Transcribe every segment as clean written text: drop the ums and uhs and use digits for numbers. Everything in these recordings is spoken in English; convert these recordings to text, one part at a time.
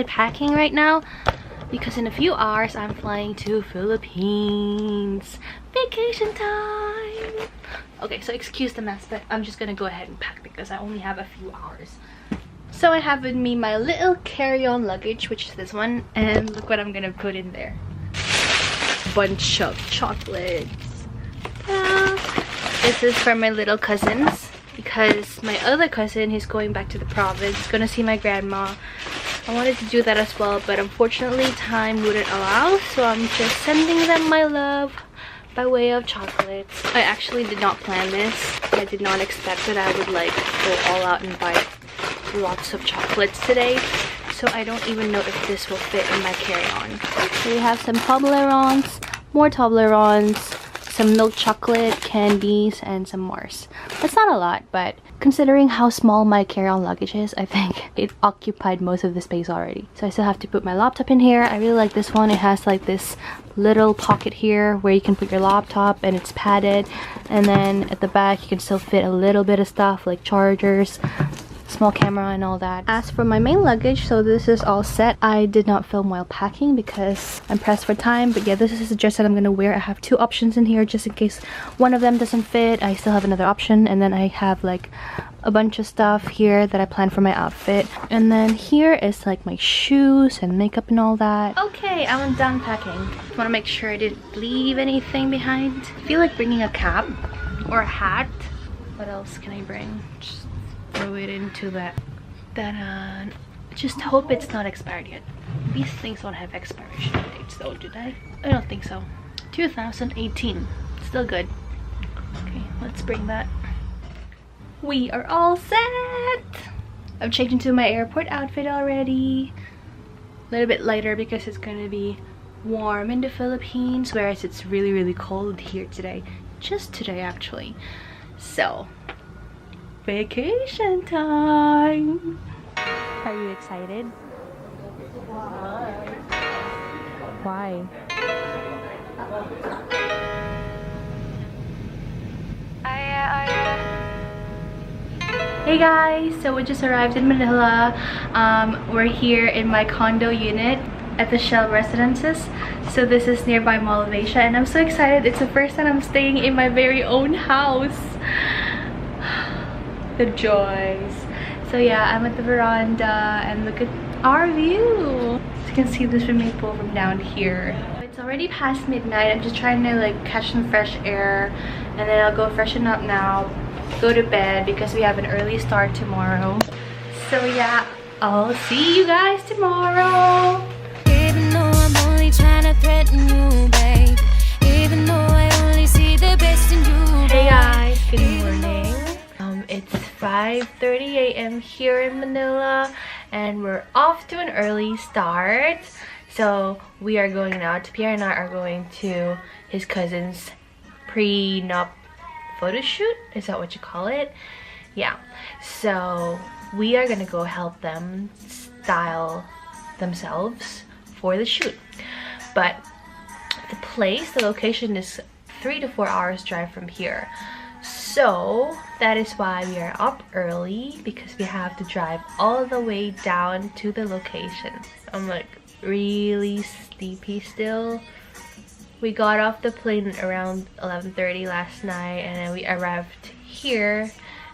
started packing right now because in a few hours I'm flying to Philippines. Vacation time! Okay, so excuse the mess, but I'm just gonna go ahead and pack because I only have a few hours. So I have with me my little carry-on luggage, which is this one, and look what I'm gonna put in there. Bunch of chocolates. This is for my little cousins because my other cousin is going back to the province, gonna see my grandma. I wanted to do that as well, but unfortunately time wouldn't allow, so I'm just sending them my love by way of chocolates. I actually did not plan this. I did not expect that I would like go all out and buy lots of chocolates today, so I don't even know if this will fit in my carry-on. So we have some Toblerones, more Toblerones, some milk chocolate, candies, and some Mars. That's not a lot, but considering how small my carry-on luggage is, I think it occupied most of the space already. So I still have to put my laptop in here. I really like this one. It has like this little pocket here where you can put your laptop and it's padded, and then at the back you can still fit a little bit of stuff like chargers, small camera, and all that. As for my main luggage, so this is all set. I did not film while packing because I'm pressed for time, but yeah, this is the dress that I'm gonna wear. I have two options in here just in case one of them doesn't fit. I still have another option, and then I have like a bunch of stuff here that I planned for my outfit, and then here is like my shoes and makeup and all that. Okay, I'm done packing. Just want to make sure I didn't leave anything behind. I feel like bringing a cap or a hat. What else can I bring? Just throw it into that just hope it's not expired yet. These things don't have expiration dates though, do they? I don't think so. 2018, still good. Okay, let's bring that. We are all set. I've changed into my airport outfit already. A little bit lighter because it's gonna be warm in the Philippines, whereas it's really cold here today. Just today actually. So vacation time. Are you excited? Why? Hey guys, so we just arrived in Manila. We're here in my condo unit at the Shell Residences. So this is nearby Mall of Asia, and I'm so excited. It's the first time I'm staying in my very own house. The joys. So yeah, I'm at the veranda and look at our view. As you can see the swimming pool from down here. It's already past midnight. I'm just trying to like catch some fresh air, and then I'll go freshen up now, go to bed because we have an early start tomorrow. So yeah, I'll see you guys tomorrow. Even though I'm only trying to threaten you, babe. Even though I only see the best in you. Hey guys, good morning. It's 5:30 a.m. here in Manila, and we're off to an early start. So we are going out. Pierre and I are going to his cousin's prenup photo shoot. Is that what you call it? Yeah. So we are gonna go help them style themselves for the shoot. But the location is 3 to 4 hours drive from here. So that is why we are up early, because we have to drive all the way down to the location. I'm like really sleepy still. We got off the plane around 11:30 last night, and then we arrived here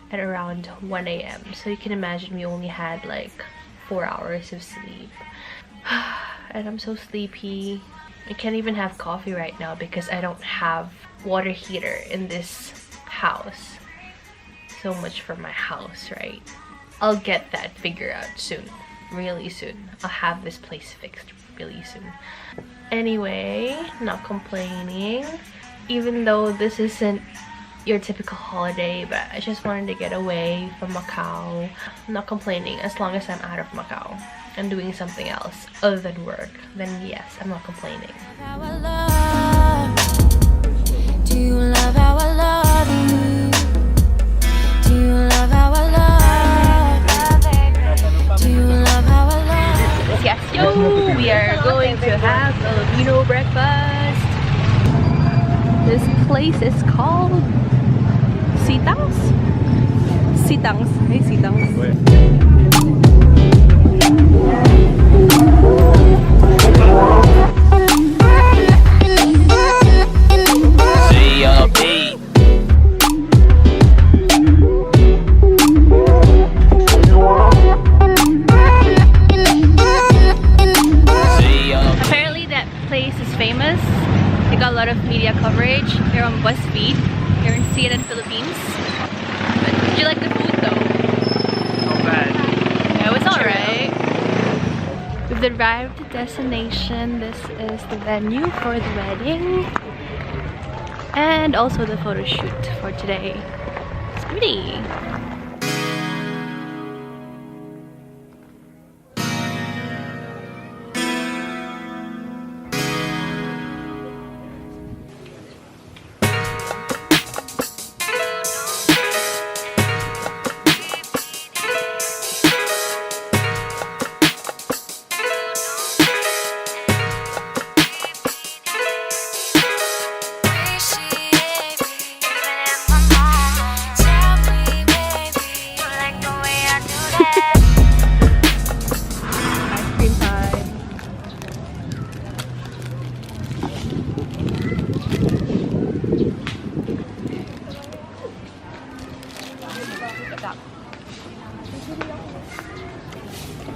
at around 1 a.m. So you can imagine we only had like 4 hours of sleep. And I'm so sleepy. I can't even have coffee right now because I don't have water heater in this house. So much for my house, right? I'll get that figured out soon, really soon. I'll have this place fixed really soon. Anyway, not complaining, even though this isn't your typical holiday, but I just wanted to get away from Macau. I'm not complaining as long as I'm out of Macau and doing something else other than work. Then yes, I'm not complaining. Do you love how I love you? Do you love how I love? Do you love how I love? Yes, yo! We are going to have Filipino breakfast. This place is called Sitangs. Sitangs. Hey, Sitangs. Media coverage here on BuzzFeed here in CNN, Philippines. But did you like the food though? Not bad. Yeah, it was alright. We've arrived at the destination. This is the venue for the wedding and also the photo shoot for today. It's pretty.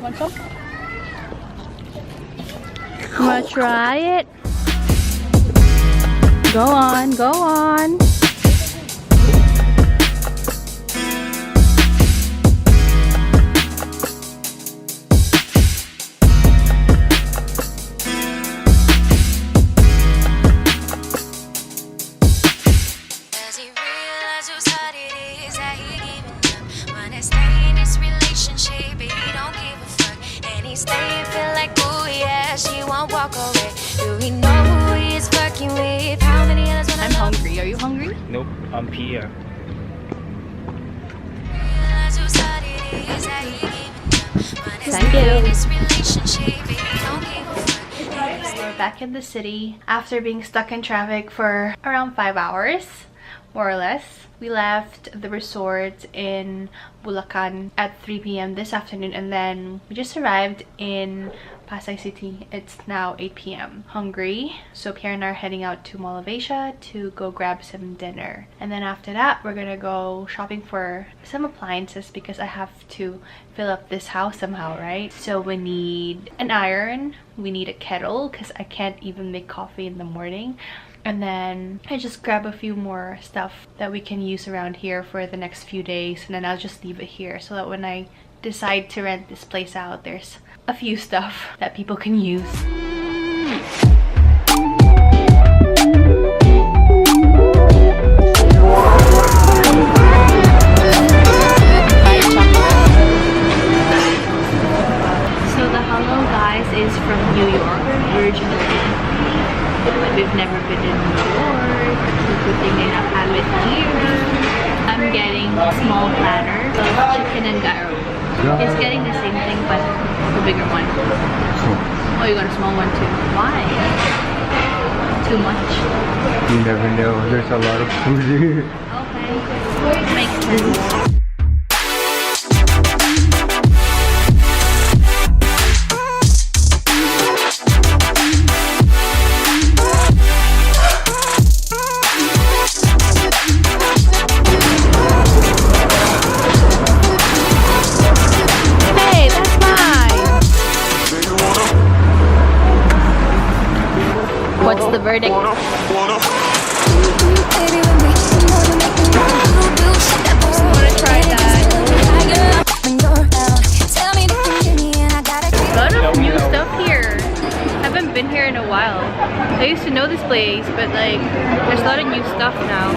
Want some? You wanna try it? Go on, go on. Walk away. Do we know who he is fucking with? How many others when I'm hungry. Are you hungry? Nope, I'm here. Thank you. We're back in the city after being stuck in traffic for around 5 hours, more or less. We left the resort in Bulacan at 3 p.m. this afternoon, and then we just arrived in Pasay City. It's now 8 p.m. Hungry, so Pierre and I are heading out to Mall of Asia to go grab some dinner, and then after that we're gonna go shopping for some appliances because I have to fill up this house somehow, right? So we need an iron, we need a kettle because I can't even make coffee in the morning, and then I just grab a few more stuff that we can use around here for the next few days, and then I'll just leave it here so that when I decide to rent this place out, there's a few stuff that people can use. So the Hello Guys is from New York originally, but we've never been in New York. The good thing they have it here. I'm getting a small platter of chicken and gyro. It's getting the same thing, but the bigger one. Oh, you got a small one too. Why? Too much? You never know. There's a lot of food here. Okay. Makes sense. What's the verdict? I want to try that. A lot of new stuff here. I haven't been here in a while. I used to know this place, but like, there's a lot of new stuff now.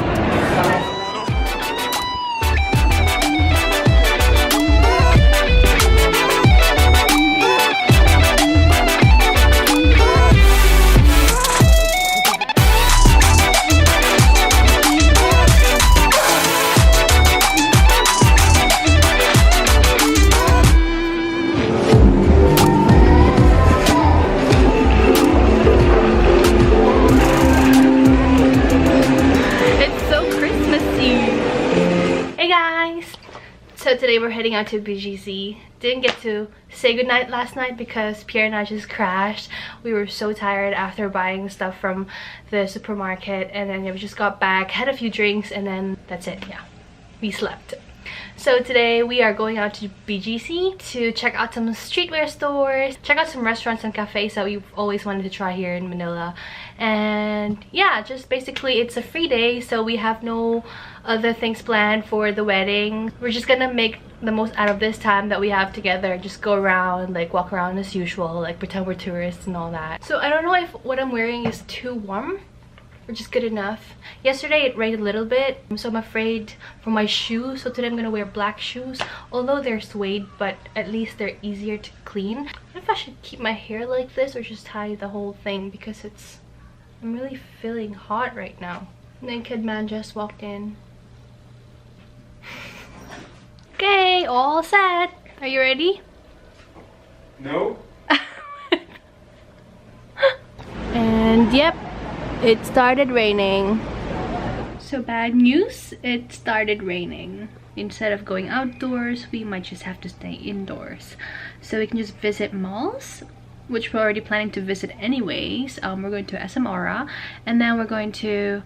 So today we're heading out to BGC. Didn't get to say goodnight last night because Pierre and I just crashed. We were so tired after buying stuff from the supermarket, and then we just got back, had a few drinks, and then that's it. Yeah, we slept. So today we are going out to BGC to check out some streetwear stores, check out some restaurants and cafes that we've always wanted to try here in Manila. And yeah, just basically it's a free day, so we have no other things planned for the wedding. We're just gonna make the most out of this time that we have together, just go around, like walk around as usual, like pretend we're tourists and all that. So I don't know if what I'm wearing is too warm or just good enough. Yesterday it rained a little bit, so I'm afraid for my shoes. So today I'm gonna wear black shoes, although they're suede, but at least they're easier to clean. I don't know if I should keep my hair like this or just tie the whole thing because I'm really feeling hot right now. Naked man just walked in. Okay, all set. Are you ready? No. And yep, it started raining. So bad news, it started raining. Instead of going outdoors, we might just have to stay indoors. So we can just visit malls, which we're already planning to visit anyways. We're going to SM Aura, and then we're going to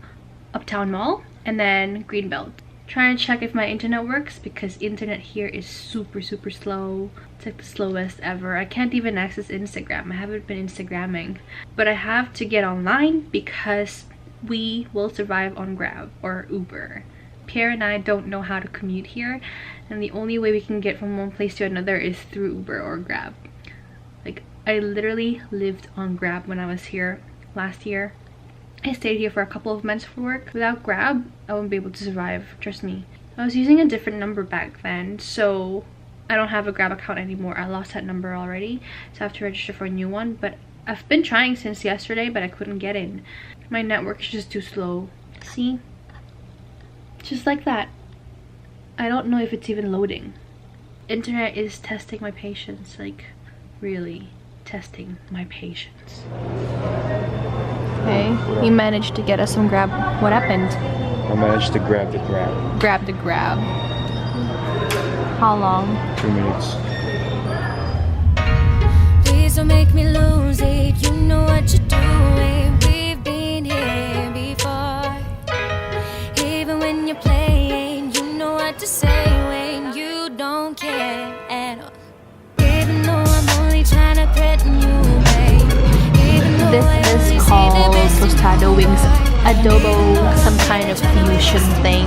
Uptown Mall, and then Greenbelt. Trying to check if my internet works because internet here is super slow. It's like the slowest ever. I can't even access Instagram. I haven't been Instagramming, but I have to get online because we will survive on Grab or Uber. Pierre and I don't know how to commute here, and the only way we can get from one place to another is through Uber or Grab. Like, I literally lived on Grab when I was here last year. I stayed here for a couple of months for work. Without Grab, I wouldn't be able to survive, trust me. I was using a different number back then, so I don't have a Grab account anymore. I lost that number already, so I have to register for a new one. But I've been trying since yesterday, but I couldn't get in. My network is just too slow. See? Just like that. I don't know if it's even loading. Internet is testing my patience, like really testing my patience. Okay, he managed to get us some Grab. What happened? I managed to grab the Grab. Grab the Grab. How long? 2 minutes. Please don't make me lose it. You know what you're doing. We've been here before. Even when you're playing, you know what to say when you don't care at all. Even though I'm only trying to threaten you, babe. This is called tostado wings adobo, some kind of fusion thing.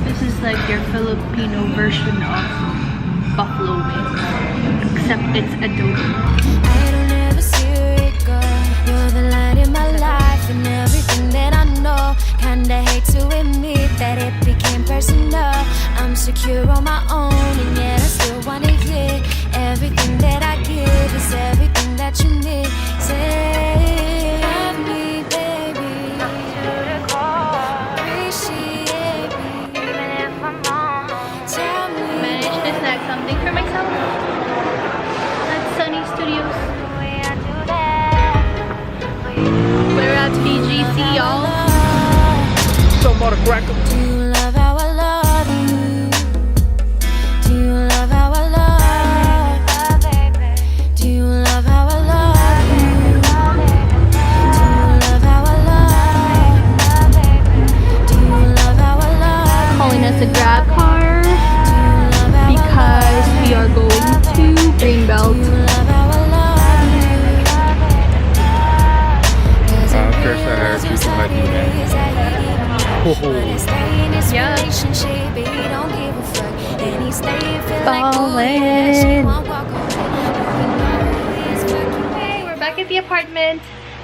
This is like your Filipino version of buffalo wings, except it's adobo. I don't ever see it go. You're the light in my life and everything that I know. Kinda hate to admit that it became personal. I'm secure on my own and yet I still wanna hear everything that I give is everything that you need. Say, love me, baby. Appreciate me, even if I'm wrong. Tell me. Managed to snag something for myself at Sunny Studios. We're at BGC, y'all. So motherfucker. Do you love how I love you? Do you love how I love? Do you love how I love you? Do you love how I love? Do you love how I love? Calling us a Grab car because we are going to Greenbelt. First I heard people like you, man. Yeah. Okay, we're back at the apartment.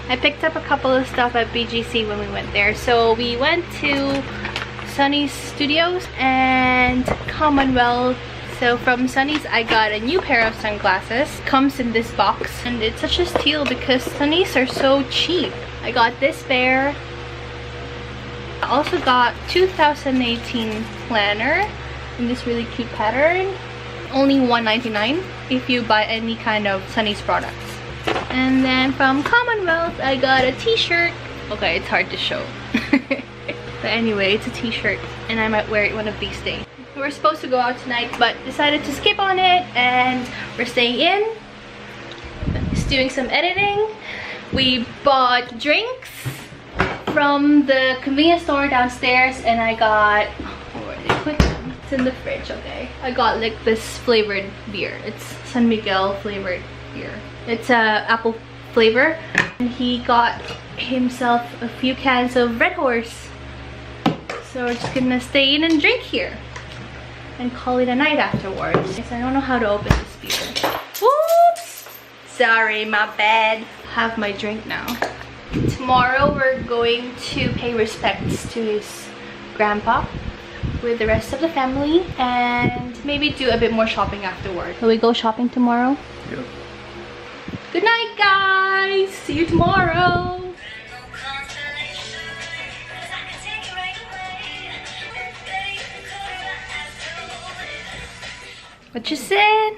I picked up a couple of stuff at BGC when we went there. So we went to Sunny Studios and Commonwealth. So from Sunny's I got a new pair of sunglasses. Comes in this box and it's such a steal because Sunny's are so cheap. I got this pair. I also got 2018 planner in this really cute pattern. Only $1.99 if you buy any kind of Sunny's products. And then from Commonwealth I got a t-shirt. Okay, it's hard to show. But anyway, it's a t-shirt and I might wear it one of these days. We were supposed to go out tonight but decided to skip on it, and we're staying in. Just doing some editing. We bought drinks from the convenience store downstairs, and I got, where did I put them? It's in the fridge. Okay, I got like this flavored beer. It's San Miguel flavored beer. It's apple flavor, and he got himself a few cans of Red Horse. So we're just gonna stay in and drink here and call it a night afterwards. I don't know how to open this beer. Whoops! Sorry, my bad. Have my drink now. Tomorrow we're going to pay respects to his grandpa with the rest of the family, and maybe do a bit more shopping afterward. Will we go shopping tomorrow? Yep. Good night, guys! See you tomorrow! What you said?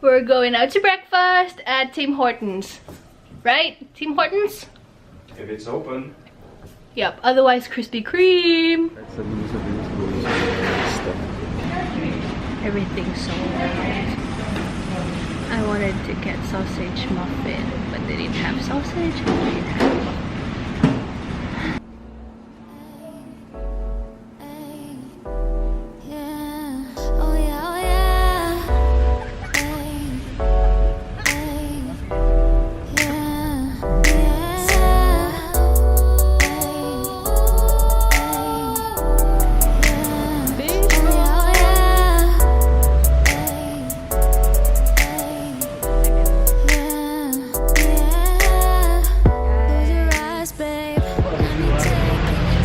We're going out to breakfast at Tim Hortons. Right? Tim Hortons? If it's open. Yep, otherwise Krispy Kreme. Everything's sold out. I wanted to get sausage muffin, but they didn't have sausage and they didn't have muffin.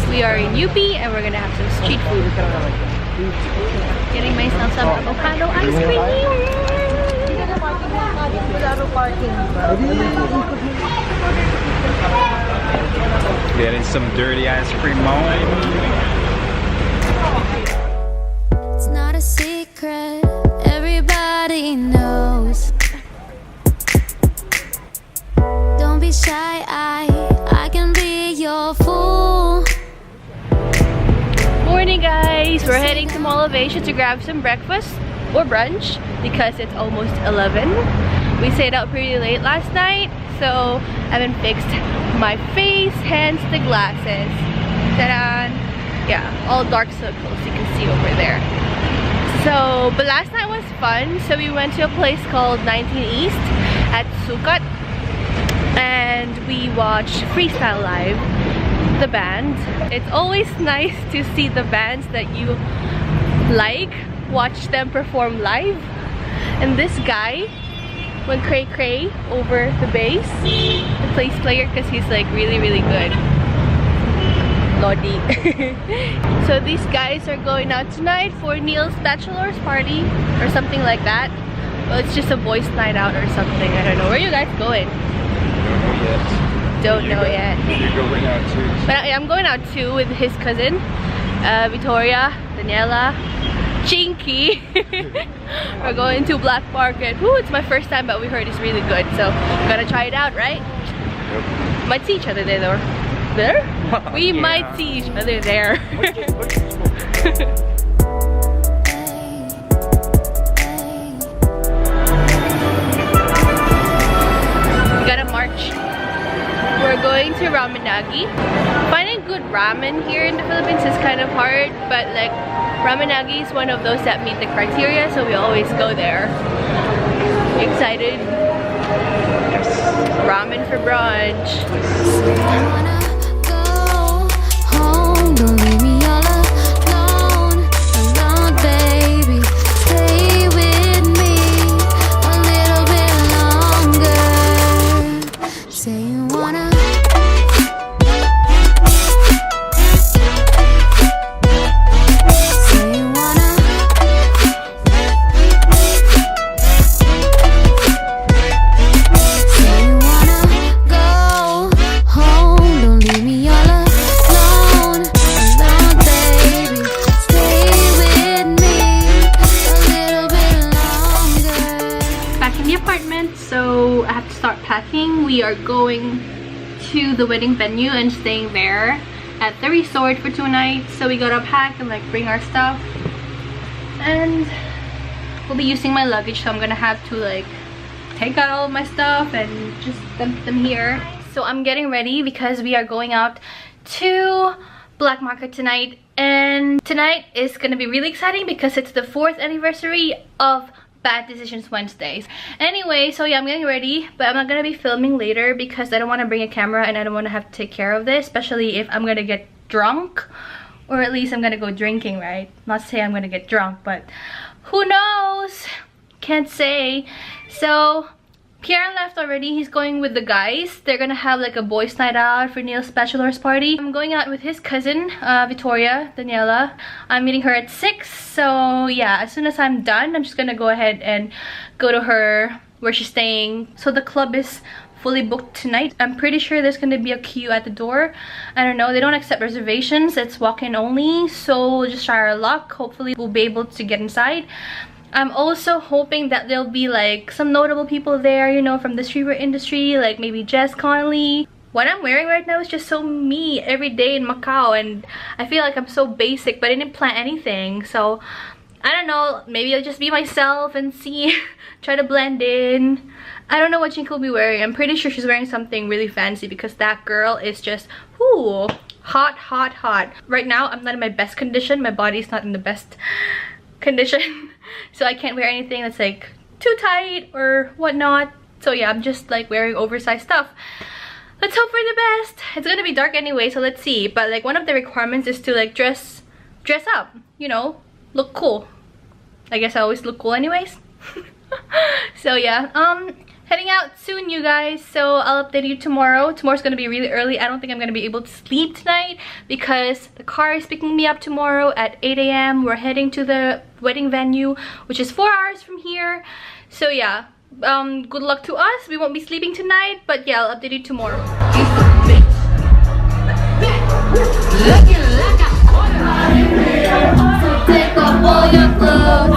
We are in UP and we're gonna have some street food. Getting myself some avocado ice cream. Getting some dirty ice cream moment. It's not a secret, everybody knows. Don't be shy, I can be your fool. Morning, guys. We're heading to Mall of Asia to grab some breakfast or brunch because it's almost 11. We stayed out pretty late last night, so I haven't fixed my face, hence the glasses. Ta-da! Yeah, all dark circles you can see over there. So, but last night was fun. So we went to a place called 19 East at Sukat, and we watched Freestyle Live, the band. It's always nice to see the bands that you like, watch them perform live. And this guy went cray-cray over the bass, the bass player, because he's like really good. Lodi. So these guys are going out tonight for Neil's bachelor's party or something like that. Well, it's just a boys' night out or something. I don't know. Where are you guys going? Don't know yet. You're going out too. But I'm going out too with his cousin, Victoria, Daniela, Chinky. We're going to Black Market. Ooh, it's my first time, but we heard it's really good, so we're gonna try it out, right? Yep. Might see each other there, though. There? We Yeah. might see each other there. We gotta march. We're going to Ramenagi. Finding good ramen here in the Philippines is kind of hard, but like Ramenagi is one of those that meet the criteria, so we always go there. Excited? Yes. Ramen for brunch. Wanna go home, don't leave me all alone, baby. Stay with me a little bit longer. Say you wanna. Say you wanna. Say you wanna go home, don't leave me all alone, baby. Stay with me a little bit longer. Back in the apartment, so I have to start packing. We are going to the wedding venue and staying there at the resort for 2 nights, so we gotta pack and like bring our stuff, and we'll be using my luggage, so I'm gonna have to like take out all of my stuff and just dump them here. So I'm getting ready because we are going out to Black Market tonight, and tonight is gonna be really exciting because it's the 4th anniversary of Bad Decisions Wednesdays. Anyway, so yeah, I'm getting ready, but I'm not gonna be filming later because I don't want to bring a camera and I don't want to have to take care of this, especially if I'm gonna get drunk, or at least I'm gonna go drinking, right? Not to say I'm gonna get drunk, but who knows, can't say. So Pierre left already. He's going with the guys. They're gonna have like a boys' night out for Neil's bachelor's party. I'm going out with his cousin, Victoria, Daniela. I'm meeting her at 6. So yeah, as soon as I'm done, I'm just gonna go ahead and go to her where she's staying. So the club is fully booked tonight. I'm pretty sure there's gonna be a queue at the door. I don't know, they don't accept reservations. It's walk-in only, so we'll just try our luck. Hopefully we'll be able to get inside. I'm also hoping that there'll be like some notable people there, you know, from the streetwear industry, like maybe Jess Connolly. What I'm wearing right now is just so me every day in Macau, and I feel like I'm so basic, but I didn't plan anything. So I don't know, maybe I'll just be myself and see, try to blend in. I don't know what Jinko will be wearing. I'm pretty sure she's wearing something really fancy because that girl is just, whoo, hot, hot, hot. Right now, I'm not in my best condition. My body's not in the best condition. So I can't wear anything that's like too tight or whatnot. So yeah, I'm just like wearing oversized stuff. Let's hope for the best. It's gonna be dark anyway, so let's see. But like one of the requirements is to like dress up, you know, look cool. I guess I always look cool anyways. So yeah, heading out soon, you guys, so I'll update you tomorrow. Tomorrow's gonna be really early. I don't think I'm gonna be able to sleep tonight because the car is picking me up tomorrow at 8 AM. We're heading to the wedding venue, which is 4 hours from here. So yeah, good luck to us. We won't be sleeping tonight, but yeah, I'll update you tomorrow. Take off all your clothes.